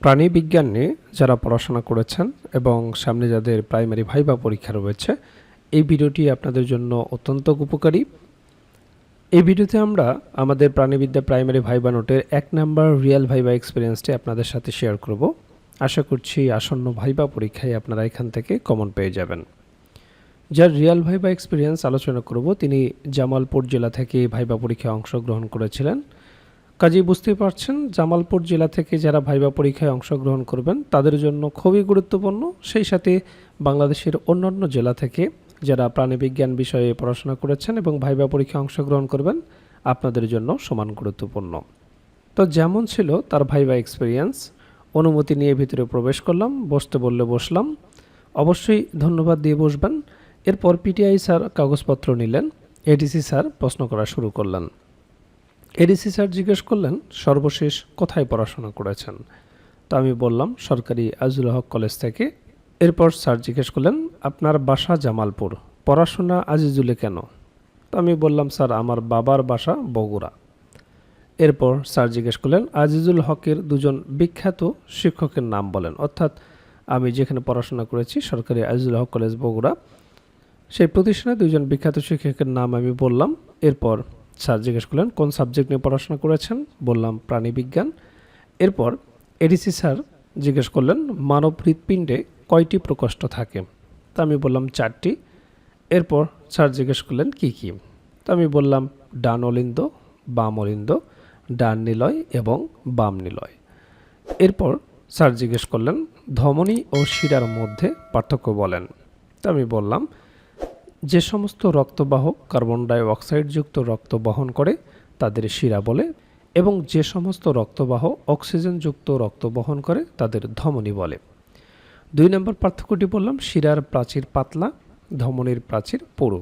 প্রাণীবিজ্ঞান নিয়ে যারা পড়াশোনা করেছেন এবং সামনে যাদের প্রাইমারি ভাইবা পরীক্ষা রয়েছে, এই ভিডিওটি আপনাদের জন্য অত্যন্ত উপকারী। এই ভিডিওতে আমরা আমাদের প্রাণীবিদ্যা প্রাইমারি ভাইবা নোটের 1 নাম্বার রিয়েল ভাইবা এক্সপিরিয়েন্সটি আপনাদের সাথে শেয়ার করব। আশা করছি আসন্ন ভাইবা পরীক্ষায় আপনারা এখান থেকে কমন পেয়ে যাবেন। যার রিয়েল ভাইবা এক্সপিরিয়েন্স আলোচনা করব, তিনি জামালপুর জেলা থেকে ভাইবা পরীক্ষায় অংশগ্রহণ করেছিলেন। কাজেই বুঝতেই পারছেন, জামালপুর জেলা থেকে যারা ভাইবা পরীক্ষায় অংশগ্রহণ করবেন তাদের জন্য খুবই গুরুত্বপূর্ণ। সেই সাথে বাংলাদেশের অন্যান্য জেলা থেকে যারা প্রাণীবিজ্ঞান বিষয়ে পড়াশোনা করেছেন এবং ভাইবা পরীক্ষায় অংশগ্রহণ করবেন আপনাদের জন্য সমান গুরুত্বপূর্ণ। তো যেমন ছিল তার ভাইবা এক্সপিরিয়েন্স, অনুমতি নিয়ে ভিতরে প্রবেশ করলাম, বসতে বললে বসলাম। অবশ্যই ধন্যবাদ দিয়ে বসবেন। এরপর পিটিআই স্যার কাগজপত্র নিলেন, এডিসি স্যার প্রশ্ন করা শুরু করলেন। এডিসি স্যার জিজ্ঞেস করলেন, সর্বশেষ কোথায় পড়াশোনা করেছেন? তো আমি বললাম সরকারি আজিজুল হক কলেজ থেকে। এরপর স্যার জিজ্ঞেস করলেন, আপনার বাসা জামালপুর, পড়াশোনা আজিজুলে কেন? তো আমি বললাম, স্যার আমার বাবার বাসা বগুড়া। এরপর স্যার জিজ্ঞেস করলেন, আজিজুল হকের দুজন বিখ্যাত শিক্ষকের নাম বলেন। অর্থাৎ আমি যেখানে পড়াশোনা করেছি সরকারি আজিজুল হক কলেজ বগুড়া, সেই প্রতিষ্ঠানে দুজন বিখ্যাত শিক্ষকের নাম আমি বললাম। এরপর স্যার জিজ্ঞেস করলেন, কোন সাবজেক্ট নিয়ে পড়াশোনা করেছেন? বললাম প্রাণীবিজ্ঞান। এরপর এডিসি স্যার জিজ্ঞেস করলেন, মানব হৃৎপিণ্ডে কয়টি প্রকোষ্ঠ থাকে? তা আমি বললাম 4টি। এরপর স্যার জিজ্ঞেস করলেন কি কি? তো আমি বললাম ডান অলিন্দ, বাম অলিন্দ, ডান নিলয় এবং বাম নিলয়। এরপর স্যার জিজ্ঞেস করলেন, ধমনী ও শিরার মধ্যে পার্থক্য বলেন। তো আমি বললাম, যে সমস্ত রক্তবাহ কার্বন ডাই অক্সাইডযুক্ত রক্ত বহন করে তাদের শিরা বলে, এবং যে সমস্ত রক্তবাহ অক্সিজেনযুক্ত রক্ত বহন করে তাদের ধমনী বলে। 2 নম্বর পার্থক্যটি বললাম, শিরার প্রাচীর পাতলা, ধমনীর প্রাচীর পুরু।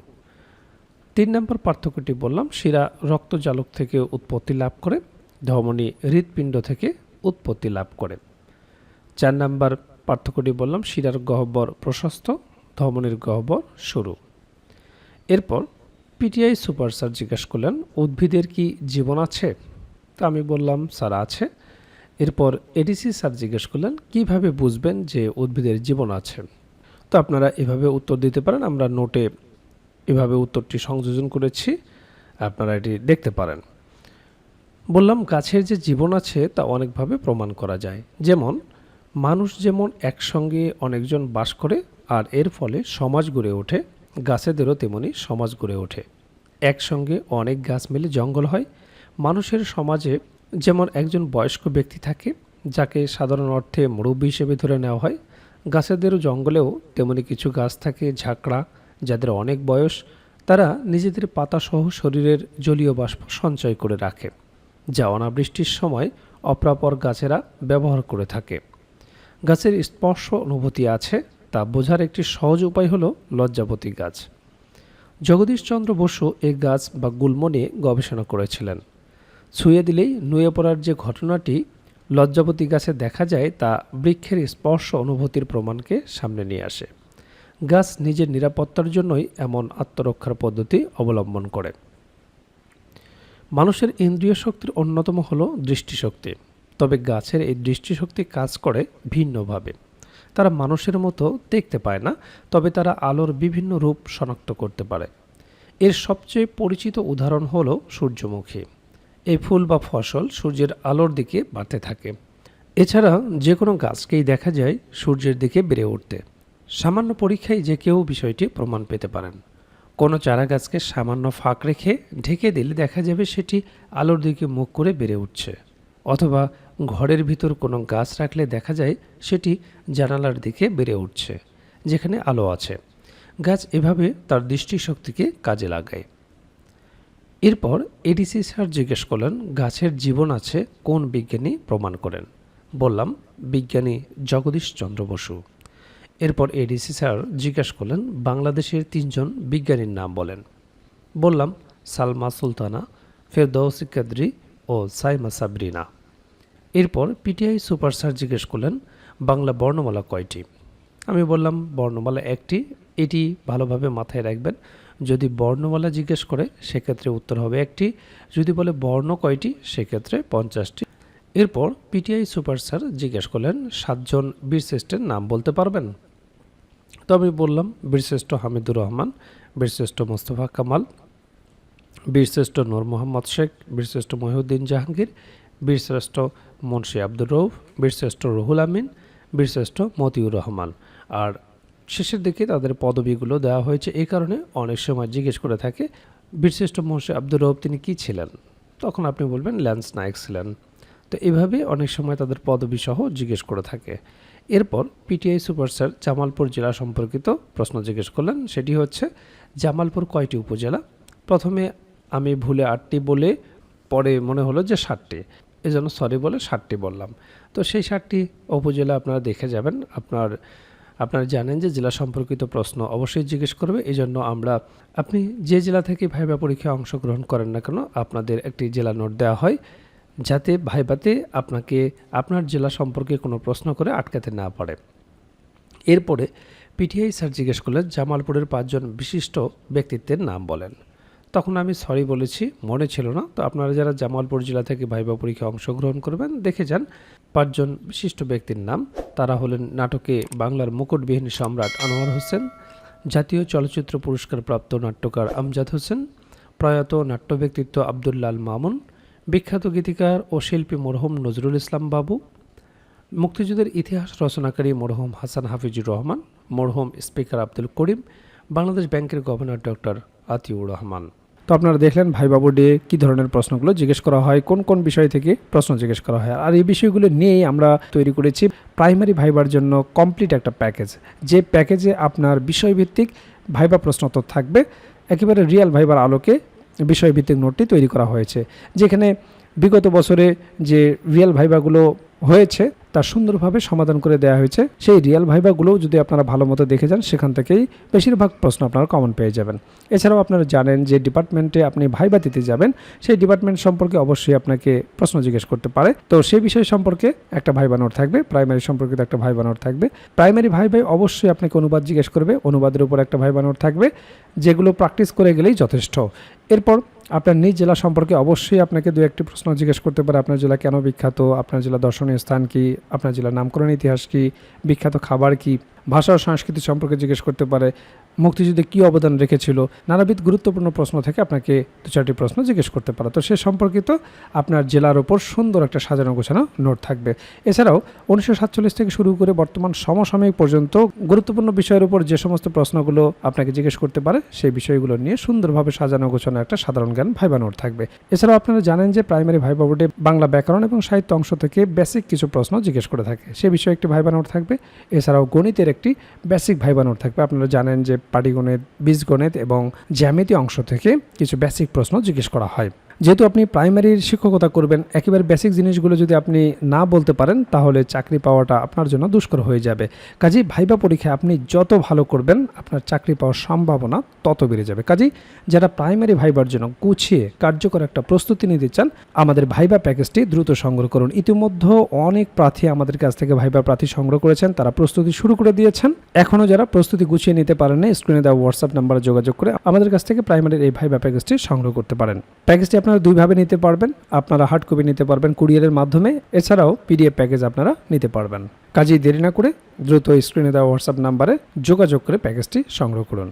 3 নম্বর পার্থক্যটি বললাম, শিরা রক্তজালক থেকে উৎপত্তি লাভ করে, ধমনী হৃৎপিণ্ড থেকে উৎপত্তি লাভ করে। 4 নম্বর পার্থক্যটি বললাম, শিরার গহ্বর প্রশস্ত, ধমনীর গহ্বর সরু। এরপর পিটিআই সুপার স্যার জিজ্ঞেস করলেন, উদ্ভিদের কি জীবন আছে? তা আমি বললাম স্যার আছে। এরপর এডিসি স্যার জিজ্ঞেস করলেন, কিভাবে বুঝবেন যে উদ্ভিদের জীবন আছে? তো আপনারা এভাবে উত্তর দিতে পারেন, আমরা নোটে এভাবে উত্তরটি সংযোজন করেছি, আপনারা এটি দেখতে পারেন। বললাম গাছের যে জীবন আছে তা অনেকভাবে প্রমাণ করা যায়। যেমন মানুষ যেমন একসঙ্গে অনেকজন বাস করে আর এর ফলে সমাজ গড়ে ওঠে, গাছেদেরও তেমনি সমাজ গড়ে ওঠে। একসঙ্গে অনেক গাছ মিলে জঙ্গল হয়। মানুষের সমাজে যেমন একজন বয়স্ক ব্যক্তি থাকে যাকে সাধারণ অর্থে মুরব্বী হিসেবে ধরে নেওয়া হয়, গাছেদেরও জঙ্গলেও তেমনি কিছু গাছ থাকে ঝাঁকড়া, যাদের অনেক বয়স, তারা নিজেদের পাতাসহ শরীরের জলীয় বাষ্প সঞ্চয় করে রাখে, যা অনাবৃষ্টির সময় অপ্রাপর গাছেরা ব্যবহার করে থাকে। গাছের স্পর্শ অনুভূতি আছে, তা বোঝার একটি সহজ উপায় হলো লজ্জাবতী গাছ। জগদীশচন্দ্র বসু এই গাছ বা গুল্ম নিয়ে গবেষণা করেছিলেন। ছুঁয়ে দিলেই নুয়ে পড়ার যে ঘটনাটি লজ্জাবতী গাছে দেখা যায় তা বৃক্ষের স্পর্শ অনুভূতির প্রমাণকে সামনে নিয়ে আসে। গাছ নিজের নিরাপত্তার জন্যই এমন আত্মরক্ষার পদ্ধতি অবলম্বন করে। মানুষের ইন্দ্রিয় শক্তির অন্যতম হলো দৃষ্টিশক্তি, তবে গাছের এই দৃষ্টিশক্তি কাজ করে ভিন্নভাবে। তারা মানুষের মতো দেখতে পায় না, তবে তারা আলোর বিভিন্ন রূপ শনাক্ত করতে পারে। এর সবচেয়ে পরিচিত উদাহরণ হলো সূর্যমুখী। এই ফুল বা ফসল সূর্যের আলোর দিকে বাড়তে থাকে। এছাড়া যে কোনো গাছকেই দেখা যায় সূর্যের দিকে বেড়ে উঠতে। সামান্য পরীক্ষায় যে কেউ বিষয়টি প্রমাণ পেতে পারেন। কোনো চারা গাছকে সামান্য ফাঁক রেখে ঢেকে দিলে দেখা যাবে সেটি আলোর দিকে মুখ করে বেড়ে উঠছে, অথবা ঘরের ভিতর কোনো গাছ রাখলে দেখা যায় সেটি জানালার দিকে বেড়ে উঠছে, যেখানে আলো আছে। গাছ এভাবে তার দৃষ্টিশক্তিকে কাজে লাগায়। এরপর এডিসি স্যার জিজ্ঞেস করলেন, গাছের জীবন আছে কোন বিজ্ঞানী প্রমাণ করেন? বললাম বিজ্ঞানী জগদীশচন্দ্র বসু। এরপর এডিসি স্যার জিজ্ঞেস করলেন, বাংলাদেশের 3 জন বিজ্ঞানীর নাম বলেন। বললাম সালমা সুলতানা, ফেরদৌসী কাদরি ও সাইমা সাবরিনা। এরপর পিটিআই সুপার স্যার জিজ্ঞেস করলেন, বাংলা বর্ণমালা কয়টি? আমি বললাম বর্ণমালা 1টি। এটি ভালোভাবে মাথায় রাখবেন, যদি বর্ণমালা জিজ্ঞেস করে সেক্ষেত্রে উত্তর হবে 1টি, যদি বলে বর্ণ কয়টি সেক্ষেত্রে 50টি। এরপর পিটিআই সুপার স্যার জিজ্ঞেস করলেন 7 জন বীরশ্রেষ্ঠের নাম বলতে পারবেন? তো আমি বললাম বীরশ্রেষ্ঠ হামিদুর রহমান, বীরশ্রেষ্ঠ মোস্তফা কামাল, বীরশ্রেষ্ঠ নূর মোহাম্মদ শেখ, বীরশ্রেষ্ঠ মহিউদ্দিন জাহাঙ্গীর, বীরশ্রেষ্ঠ মুন্সি আব্দুর রউফ, বীরশ্রেষ্ঠ রুহুল আমিন, বীরশ্রেষ্ঠ মতিউর রহমান। আর শেষের দিকে তাদের পদবিগুলো দেওয়া হয়েছে এই কারণে অনেক সময় জিজ্ঞেস করে থাকে বীরশ্রেষ্ঠ মুন্সি আব্দুর রউফ তিনি কী ছিলেন, তখন আপনি বলবেন ল্যান্স নায়েক ছিলেন। তো এইভাবে অনেক সময় তাদের পদবি সহ জিজ্ঞেস করে থাকে। এরপর পিটিআই সুপার স্যার জামালপুর জেলা সম্পর্কিত প্রশ্ন জিজ্ঞেস করলেন, সেটি হচ্ছে জামালপুর কয়টি উপজেলা? প্রথমে আমি ভুলে 8টি বলে পরে মনে হলো যে 7টি, এজন্য সরি বলে 7টি বললাম। তো সেই 7টি উপজেলা আপনারা দেখে যাবেন। আপনারা জানেন যে জেলা সম্পর্কিত প্রশ্ন অবশ্যই জিজ্ঞেস করবে, এই জন্য আপনি যে জেলা থেকে ভাইবা পরীক্ষায় অংশগ্রহণ করেন না কেন আপনাদের একটি জেলা নোট দেওয়া হয়, যাতে ভাইবাতে আপনাকে আপনার জেলা সম্পর্কে কোনো প্রশ্ন করে আটকাতে না পারে। এরপরে পিটিআই স্যার জিজ্ঞেস করলেন জামালপুরের 5 জন বিশিষ্ট ব্যক্তিত্বের নাম বলেন। তখন আমি সরি বলেছি, মনে ছিল না। তো আপনারা যারা জামালপুর জেলা থেকে ভাইবা পরীক্ষায় অংশগ্রহণ করবেন দেখে যান 5 জন বিশিষ্ট ব্যক্তির নাম। তারা হলেন নাটকে বাংলার মুকুটবিহীন সম্রাট আনোয়ার হোসেন, জাতীয় চলচ্চিত্র পুরস্কার প্রাপ্ত নাট্যকার আমজাদ হোসেন, প্রয়াত নাট্য ব্যক্তিত্ব আব্দুল্লাল মামুন, বিখ্যাত গীতিকার ও শিল্পী মরহুম নজরুল ইসলাম বাবু, মুক্তিযুদ্ধের ইতিহাস রচনাকারী মরহুম হাসান হাফিজুর রহমান, মরহুম স্পিকার আব্দুল করিম, বাংলাদেশ ব্যাংকের গভর্নর ডক্টর আতিউর রহমান। তো আপনারা দেখলেন ভাইবা বোর্ডে কী ধরনের প্রশ্নগুলো জিজ্ঞেস করা হয়, কোন কোন বিষয় থেকে প্রশ্ন জিজ্ঞেস করা হয়। আর এই বিষয়গুলো নিয়েই আমরা তৈরি করেছি প্রাইমারি ভাইবার জন্য কমপ্লিট একটা প্যাকেজ, যে প্যাকেজে আপনার বিষয়ভিত্তিক ভাইবা প্রশ্নোত্তর থাকবে, একেবারে রিয়েল ভাইবার আলোকে বিষয়ভিত্তিক নোটটি তৈরি করা হয়েছে, যেখানে বিগত বছরে যে রিয়েল ভাইবাগুলো হয়েছে তা সুন্দরভাবে সমাধান করে দেওয়া হয়েছে। সেই রিয়েল ভাইবাগুলোও যদি আপনারা ভালো মতো দেখে যান সেখান থেকেই বেশিরভাগ প্রশ্ন আপনারা কমন পেয়ে যাবেন। এছাড়াও আপনারা জানেন যে ডিপার্টমেন্টে আপনি ভাইবা দিতে যাবেন, সেই ডিপার্টমেন্ট সম্পর্কে অবশ্যই আপনাকে প্রশ্ন জিজ্ঞেস করতে পারে। তো সেই বিষয় সম্পর্কে একটা ভাইবা নোট থাকবে, প্রাইমারি সম্পর্কিত একটা ভাইবা নোট থাকবে। প্রাইমারি ভাইবাই অবশ্যই আপনাকে অনুবাদ জিজ্ঞেস করবে, অনুবাদের উপর একটা ভাইবা নোট থাকবে, যেগুলো প্র্যাকটিস করে গেলেই যথেষ্ট। এরপর আপনার নিজ জেলা সম্পর্কে অবশ্যই আপনাকে 2-1টি প্রশ্ন জিজ্ঞেস করতে পারে। আপনার জেলা কেন বিখ্যাত, আপনার জেলা দর্শনীয় স্থান কি, আপনার জেলার নামকরণ ইতিহাস কি, বিখ্যাত খাবার কি, ভাষা ও সংস্কৃতি সম্পর্কে জিজ্ঞেস করতে পারে, মুক্তিযুদ্ধে কী অবদান রেখেছিল, নানাবিধ গুরুত্বপূর্ণ প্রশ্ন থেকে আপনাকে 2-4টি প্রশ্ন জিজ্ঞেস করতে পারে। তো সে সম্পর্কিত আপনার জেলার ওপর সুন্দর একটা সাজানো গোছানো নোট থাকবে। এছাড়াও 1947 থেকে শুরু করে বর্তমান সমসাময়িক পর্যন্ত গুরুত্বপূর্ণ বিষয়ের উপর যে সমস্ত প্রশ্নগুলো আপনাকে জিজ্ঞেস করতে পারে সেই বিষয়গুলো নিয়ে সুন্দরভাবে সাজানো গোছানো একটা সাধারণ জ্ঞান ভাইবা নোট থাকবে। এছাড়াও আপনারা জানেন যে প্রাইমারি ভাইবা বোর্ডে বাংলা ব্যাকরণ এবং সাহিত্য অংশ থেকে বেসিক কিছু প্রশ্ন জিজ্ঞেস করে থাকে, সে বিষয়ে একটি ভাইবা নোট থাকবে। এছাড়াও গণিতের একটি বেসিক ভাইবা নোট থাকবে। আপনারা জানেন যে পাটিগণিত, বীজগণিত এবং জ্যামিতি অংশ থেকে কিছু বেসিক প্রশ্ন জিজ্ঞেস করা হয়। যেহেতু আপনি প্রাইমারির শিক্ষকতা করবেন, একেবারে বেসিক জিনিসগুলো যদি আপনি না বলতে পারেন তাহলে চাকরি পাওয়াটা আপনার জন্য দুষ্কর হয়ে যাবে। কাজেই ভাইবা পরীক্ষায় আপনি যত ভালো করবেন আপনার চাকরি পাওয়ার সম্ভাবনা তত বেড়ে যাবে। কাজেই যারা প্রাইমারি ভাইবার জন্য গুছিয়ে কার্যকর একটা প্রস্তুতি নিতে চান, আমাদের ভাইবা প্যাকেজটি দ্রুত সংগ্রহ করুন। ইতিমধ্যে অনেক প্রার্থী আমাদের কাছ থেকে ভাইবা প্রার্থী সংগ্রহ করেছেন, তারা প্রস্তুতি শুরু করে দিয়েছেন। এখনও যারা প্রস্তুতি গুছিয়ে নিতে পারেন না, স্ক্রিনে দেওয়া হোয়াটসঅ্যাপ নাম্বারে যোগাযোগ করে আমাদের কাছ থেকে প্রাইমারির এই ভাইবা প্যাকেজটি সংগ্রহ করতে পারেন। প্যাকেজটি আপনারা 2 ভাবে নিতে পারবেন, আপনারা হার্ড কপি নিতে পারবেন কুরিয়ারের মাধ্যমে, এছাড়াও পিডিএফ প্যাকেজ আপনারা নিতে পারবেন। কাজেই দেরি না করে দ্রুত স্ক্রিনে দেওয়া হোয়াটসঅ্যাপ নাম্বারে যোগাযোগ করে প্যাকেজটি সংগ্রহ করুন।